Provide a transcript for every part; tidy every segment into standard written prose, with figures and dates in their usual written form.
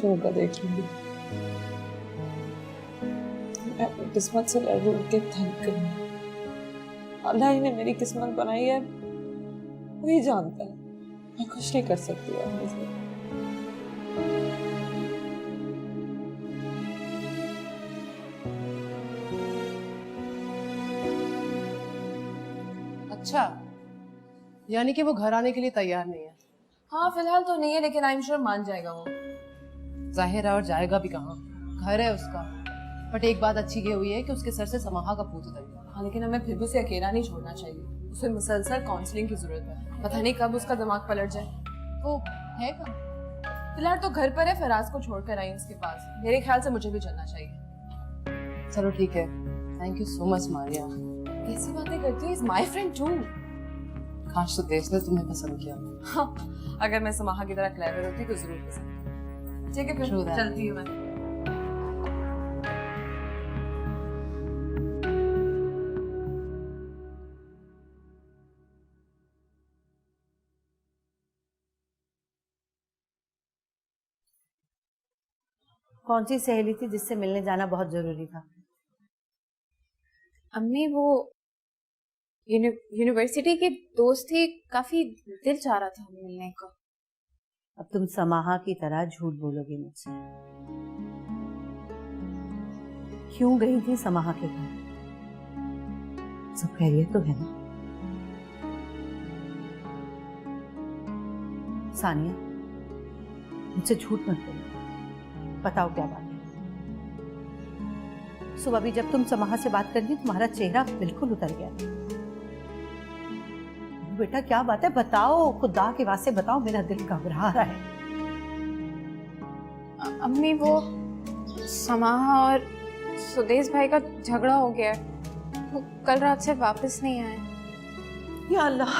जो होगा देख लूंगी। मैं अपनी किस्मत से लड़ के थक गई। अल्लाह ही ने मेरी किस्मत बनाई है, वही जानता है। मैं कुछ नहीं कर सकती अब इसे। अच्छा, यानी कि वो घर आने के लिए तैयार नहीं है। हाँ फिलहाल तो नहीं है, लेकिन आई एम श्योर मान जाएगा वो। जाहिर है, और जाएगा भी कहाँ, घर है उसका। बट एक बात अच्छी ये हुई है कि उसके सर से समाहा का भूत उतर गया। हाँ लेकिन हमें फिर भी उसे अकेला नहीं छोड़ना चाहिए। उसे मुसलसल काउंसलिंग की जरूरत है। पता नहीं कब उसका दिमाग पलट जाए। वो है कहाँ? फिलहाल तो घर पर है, फराज को छोड़कर आई उसके पास। मेरे ख्याल से मुझे भी चलना चाहिए। चलो ठीक है, thank you so much Maria. कैसी बातें करती है, इज माय फ्रेंड टू। काश तो देश ने तुम्हें पसंद किया। हाँ, अगर मैं समाहा की तरह क्लेवर होती तो जरूर पसंद। ठीक है फिर True that. चलती हूँ मैं। कौन सी सहेली थी जिससे मिलने जाना बहुत जरूरी था? अम्मी वो यूनिवर्सिटी की दोस्त थी, काफी दिल चाह रहा था मिलने का। अब तुम समाहा की तरह झूठ बोलोगी मुझसे। क्यों गई थी समाहा के घर? सब खैरियत तो है ना? सानिया, मुझसे झूठ मत बोलो, बताओ क्या बात है। सुबह भी जब तुम समाहा से बात करती तुम्हारा चेहरा बिल्कुल उतर गया। बेटा क्या बात है, बताओ, खुदा के वास्ते बताओ, मेरा दिल घबरा रहा है। अम्मी वो समाहा और सुदेश भाई का झगड़ा हो गया है। वो कल रात से वापस नहीं आए। या अल्लाह,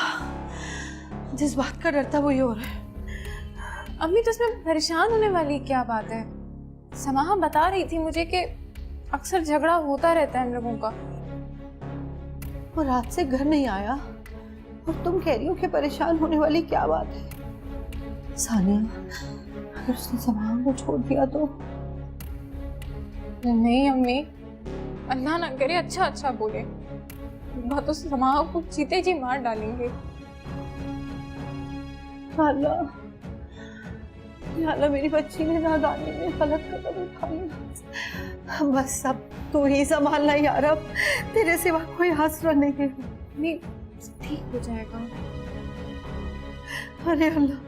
जिस बात का डर था वो ये हो रहा है। अम्मी तो उसमें परेशान होने वाली क्या बात है? समाहा बता रही थी मुझे कि अक्सर झगड़ा होता रहता है हम लोगों का। वो रात से घर नहीं आया और तुम कह रही हो कि परेशान होने वाली क्या बात है? सानिया, अगर उसने समाहा को छोड़ दिया तो? नहीं अम्मी, अल्लाह ना करे अच्छा अच्छा बोले, वह तो समाहा को जीते जी मार डालेंगे। अल्लाह, या अल्लाह, मेरी बच्ची ने नादानी में गलत कदम उठा लिया। बस अब तू ही संभालना यार, अब तेरे सिवा कोई आसरा नहीं है। नहीं, ठीक हो जाएगा। अरे अल्लाह,